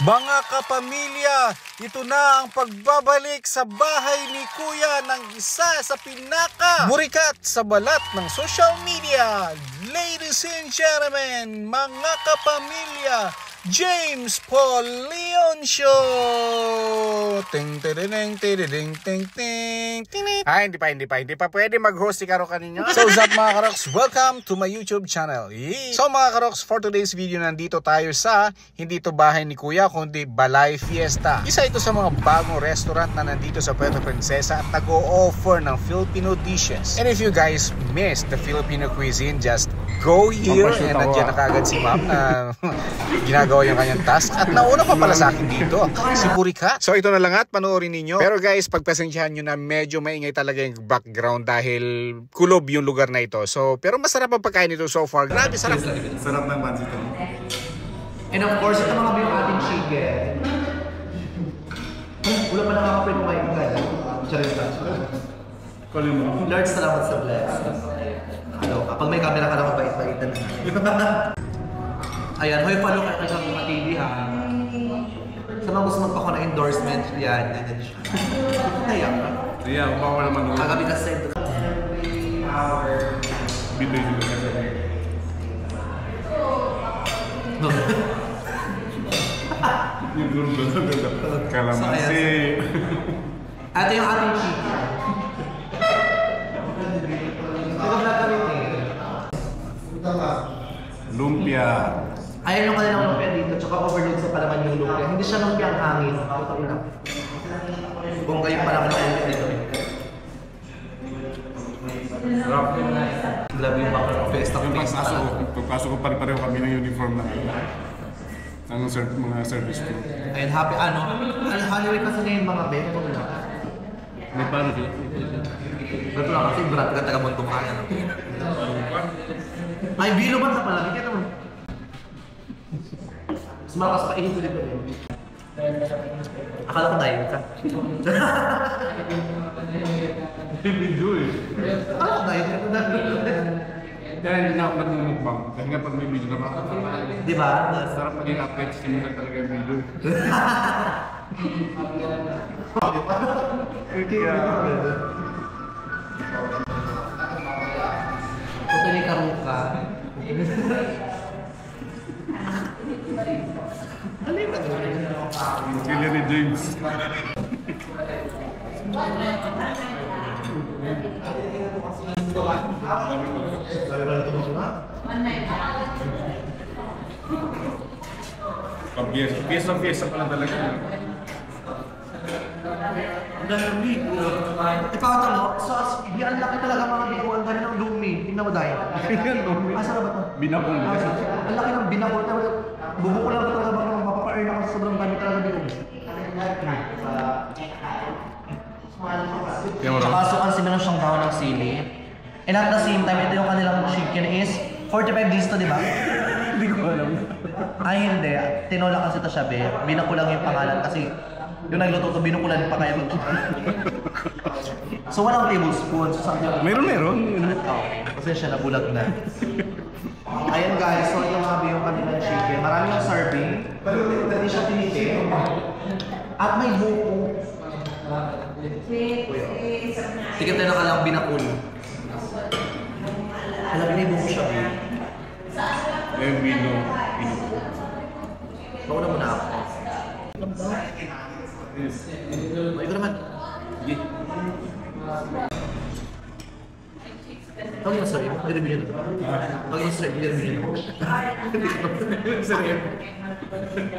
Mga kapamilya, ito na ang pagbabalik sa bahay ni Kuya ng isa sa pinaka-burikat sa balat ng social media. Ladies and gentlemen, mga kapamilya, James Paul Leoncio! Ting ting ting ting ting ting. Ay, hindi pa pwede mag-host si Karo kanina. So what's up mga Karoks? Welcome to my YouTube channel. So mga Karoks, for today's video nandito tayo sa hindi to bahay ni Kuya kundi Balay Fiesta. Isa ito sa mga bagong restaurant na nandito sa Puerto Princesa at nag-o-offer ng Filipino dishes. And if you guys missed the Filipino cuisine, just go here. And nandiyan na kagad si ma'am na ginagawa yung kanyang task. At nauna pa pala sa akin dito, si Burikat. So ito na lang at panoorin ninyo. Pero guys, pagpasensyahan nyo na medyo maingay talaga yung background dahil kulob yung lugar na ito. So, pero masarap ang pagkain nito so far. Grabe, sarap. Sarap ng pancit. And of course, ito mga yung ating chicken. Wala pa nakakapin mo kayo guys. Charis lang. Lord, salamat sa bless. Ano, kapag may camera ka na mabait-baitan na. Ayan, hoy, follow kayo sa mga TV ha. Sa mga gusto magpako na endorsement, yan siya. Kaya ka. Yeah, bawal naman nun. Kagabi ka send. Bibay ko kasi. Yung gundo na kalamansi. Ito yung ating chicken. Nag-vlog kami Lumpia. Ayan yung kanilang lumpia dito, tsaka overload sa palaman yung lumpia. Hindi siya lumpia ang hangin. Bongga yung palaman ng lumpia dito. Sarap. Grabe yung bakal ng Fiesta. Pagpasok ko pare-pareho kami ng uniform na ng mga service crew. Ayun, happy ano? Holiday kasi ngayon mga bebe mo na. May paano sila? Ito lang kasi berat ka taga-muntong kaya. Ay, bilo ba sa palagi? Kaya naman. Mas malakas pa ihito dito rin. Akala ko dahil ka. Video eh. Akala ko dahil ka. Kaya hindi na ako nagmumukbang. Kasi nga pag may video na makakapala. Di ba? Sarap maging update sa mga talaga yung video. Tutuloy ka ruka. Ano yung Kaya ni James. Piyesa pala talaga. Ipakita mo, di ang laki talaga mga bikuan ka ng lumi. Tingnan mo dahil. Asa na ba ito? Binakong. Ang laki ng binakol. Bubuko lang talaga ba kung mapapa-earn ako sa sobrang dami talaga bikuan. Nakasukan sila ng siyang tao ng sili. And at the same time, ito yung kanilang chicken is 45 days to, di ba? Hindi ko alam. Ay hindi, tinola kasi ito siya be. Binakulang yung pangalan kasi yung nagluto to, binukulan pa kaya mag So walang tablespoon. So, Meron. kasi siya nabulag na. Ayan guys, so ito mga yung kanilang chicken. Marami yung serving. Pero hindi siya tinitin. At may buko. Tigit na nakalang binakul. Alam may buko siya be. Bino. Mauna muna ako. Ikaw naman. Sige. Tawag yung sarili mo, i-review nyo. Tawag yung sarili mo, i-review nyo. Sarili mo.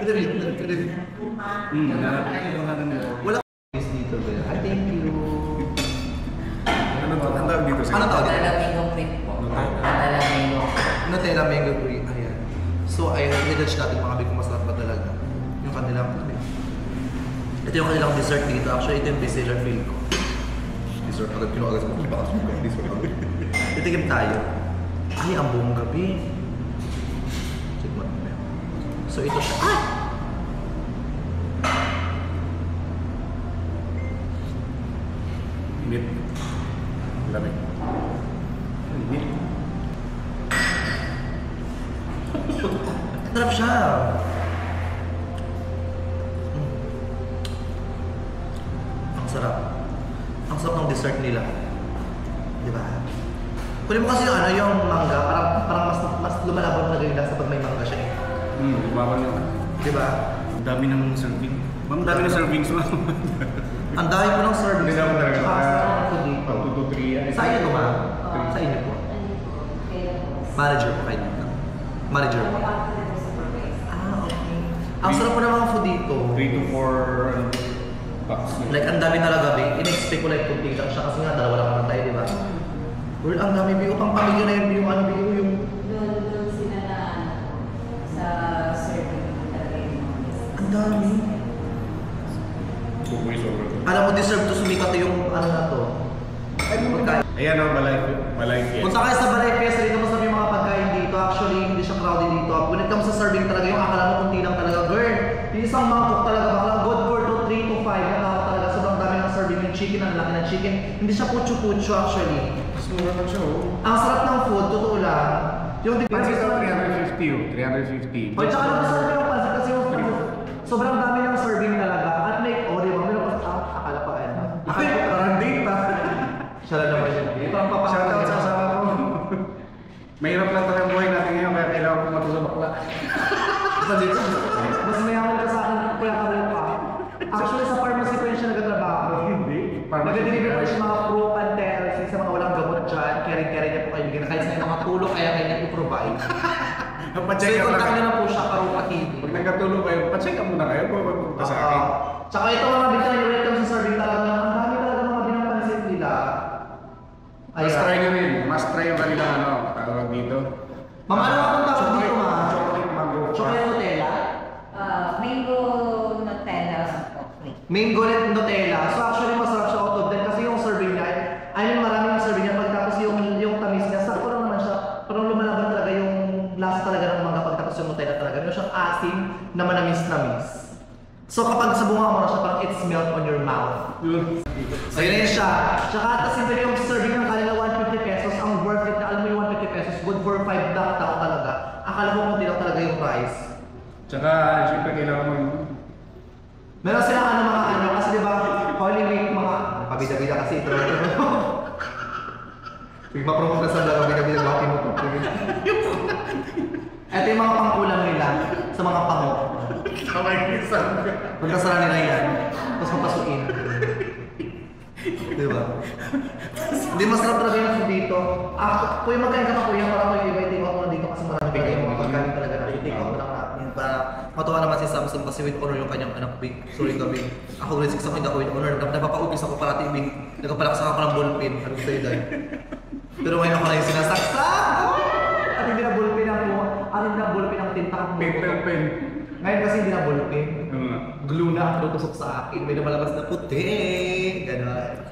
I-review. Wala k***s dito ba? Ay, thank you. Ano ba? Ang tawag dito? Ano tawag dito? Mango cream po. Mango. Nutella mango cream. Ayan. So, ayun, i-judge natin mga big kung masarap ba talaga. Yung kanilang ito yung kanilang dessert dito. Actually, ito yung bestseller feel ko. Dessert agad kinuagad sa mga bakas mo. Titigim tayo. Ay, ang buong gabi. Check mo naman. So, ito siya. Ah! Init. Lamig. Init. Sarap siya. sarap. Ang sarap ng dessert nila. Di ba? Kunin mo kasi yung ano, yung mangga, parang mas lumalaban na ganyan sa pag may mangga siya eh. Bawal yun. Di ba? Ang dami ng serving. Ang dami ng servings mo. Ang dami po ng service. Hindi naman talaga. Ako dito. 2 to 3. Sa inyo to ba? Sa inyo po. Manager po kayo dito. Manager po. Okay. Ang sarap po ng mga food dito. 3 to 4 bucks. Like, ang dami talaga, babe. In-expect ko like kunti lang siya kasi nga dalawa lang naman tayo, di ba? Well, ang dami, babe. Pang pamilya na yun, yung ano, babe, yung... Doon sila na sa serving talaga yung mga business. Ang dami. Pupuy sobrang. Alam mo, deserve to sumikat yung ano na to. Pagkain. Ayan o, Balay Fiesta. Punta kayo sa Balay Fiesta, dito mo sabi yung mga pagkain dito. Actually, hindi siya crowded dito. When it comes sa serving talaga, yung akala mo kunti lang talaga. Girl, yung isang mangkok talaga, bakla good for 3 to 5. Nakaka talaga, sobrang dami ng serving ng chicken, ang laki ng chicken. Hindi siya pucho-pucho actually. Mas mura lang siya oh. Ang sarap ng food, totoo lang. Yung Pansit daw 350 oh. 350. O, tsaka lang masarap yung pansit kasi yung sobrang dami ng serving talaga. At may, di ba, meron pa akala pa ano. Ay, parang date pa. Siya lang naman yun. Ito ang Shoutout sa asawa ko. Mahirap lang talaga ang buhay natin ngayon kaya kailangan ko matuto sa bakla. Basta dito, mas mayaman ka sa akin kuya Karel pa. Actually, sa pharmacy pa yun siya nagtatrabaho. Hindi. Nag-deliver pa siya mga proof and TLC sa mga walang gamot dyan. Caring-caring niya po kayo bigyan. Kahit sa mga tulong kaya kanya i-provide. So, Pa-check up i-contact niyo lang. na po siya, Karupa TV. Pag nagkatulong kayo, pa-check up muna kayo kung magpunta sa akin. Tsaka ito mga bigyan yung welcome sa serving talaga. Ang dami talaga mga binang-pansit nila. Must try nyo rin. Must try yung kanilang ano, tawag dito. Ma'am, ano akong tawag dito, ma'am? Chocolate mango. Chocolate Nutella? Mango Nutella po. Mango Nutella. So actually masarap siya out of them kasi yung serving niya, I mean marami yung serving niya pagtapos yung tamis niya, sakto lang naman siya. Parang lumalaban talaga yung lasa talaga ng mga pagtapos yung Nutella talaga. Meron siyang asim na manamis-namis. So kapag sa bunga mo na siya, parang it's melt on your mouth. So yun na yun siya. Tsaka at simple yung serving ng kanila 150 pesos. Ang worth it na alam mo yung 150 pesos, good for 5 tao talaga. Akala mo kung lang talaga yung price. Tsaka, syempre kailangan mo Meron silang ano mga ano, kasi diba, Holy Week mga, pabida-bida kasi ito. Pag ma-promote ka sa vlog, pabida-bida, bakit mo ito. Ito yung mga pangkulang nila sa mga pango. Pagkasara nila yan, tapos papasukin. Diba? Hindi masarap talaga yung food dito. Kung magkain ka pa kuya, parang may iba-iting ako na dito kasi marami kayo mga pagkain talaga na itik ako lang natin. Para matuwa naman si Samson kasi with honor yung kanyang anak Big. Sorry ka Big. Ako rin 6 ako hindi ako with honor. Napapaupis ako parati Big. Nagpapalaksak ako ng ballpen. Ano sa'yo dahil? Pero ngayon ako na yung sinasaksak! At hindi na ballpen ako. At hindi na ballpen ang tinta ko. paper pen. Ngayon kasi hindi na ballpen. Ano na? Glue na ang tutusok sa akin. May lumalabas na puti. Ganon.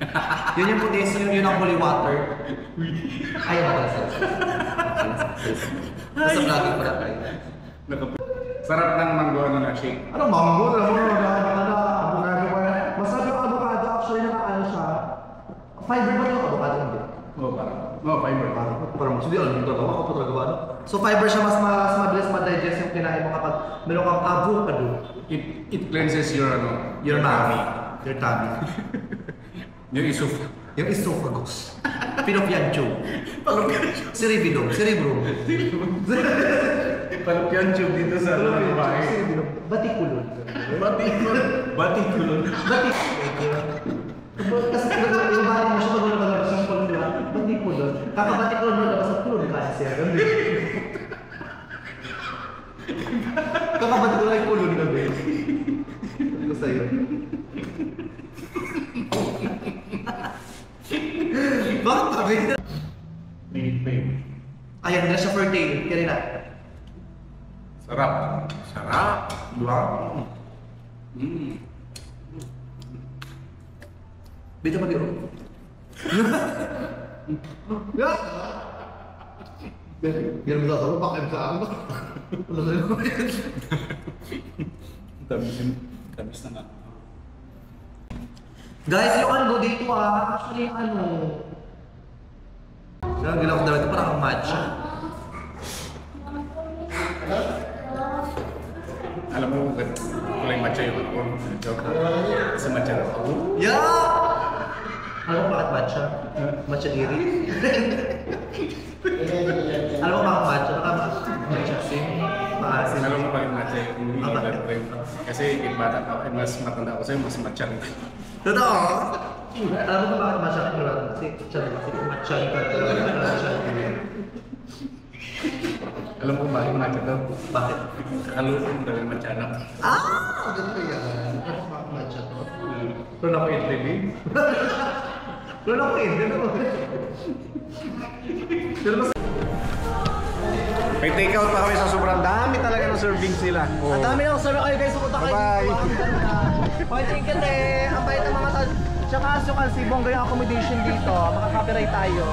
Yun yung puti. So yun ang holy water. Ay, ano pala sa basta vlogging pala kayo. Sarap ng mango ano na shake. Anong mango? Alam mo na avocado pa yan. Masarap yung avocado. Actually, nakaano siya. Fiber ba yung avocado? Hindi. Oh, parang. Oh, fiber. Parang mas hindi alam yung tagawa ko pa talaga ba? Ano? So fiber siya mas mabilis ma-digest yung kinain mo kapag meron kang avocado. It cleanses your ano, Your tummy. Your tummy. Yung isuf. Yung esophagus. Pinopyancho. Cerebellum. Cerebrum. Palpian tube dito sa bahay. Batikulon. Batikulon. Kasi yung bali mo siya maglabas ng kulon, di ba? Batikulon. Kakabatikulon mo labas ng kulon cancer. Kakabatikulon yung kulon na, babe. Sabi ko sa'yo. Bakit sabi? Ayan na siya for day. Kaya na. Sarap. Sarap. Diba? Bito pa biro. Biar bisa tahu pakai saan ba? Tamis na nga. Guys, yung ano dito actually ano. Kaya gila ko daw ito parang matcha. Alam mo, kulay matcha yung ako. Joke. Sa matcha na ako. Yeah! Alam mo bakit matcha? Matcha diri. Alam mo bakit matcha? Matcha sim. Maasim. Alam mo bakit matcha yung Ah, bakit? rin? Kasi yung bata ka, mas matanda ako sa'yo, mas matcha rin. Totoo? Alam mo bakit matcha ka? Kasi matcha ka. Alam mo bakit matcha daw? Bakit? Kakalutong daw yung matcha na. Ah! Ganito yan. Alam mo bakit matcha to? Kung ako interview, Doon ako eh. May take out pa kami sa sobrang dami talaga ng servings nila. Ang dami ng serve kayo guys. Pupunta kayo Bye-bye. dito. Ang ganda. Okay, thank you te. Ang bait ng mga Tsaka as yung Alcibong, gayong accommodation dito. Makaka-copyright tayo.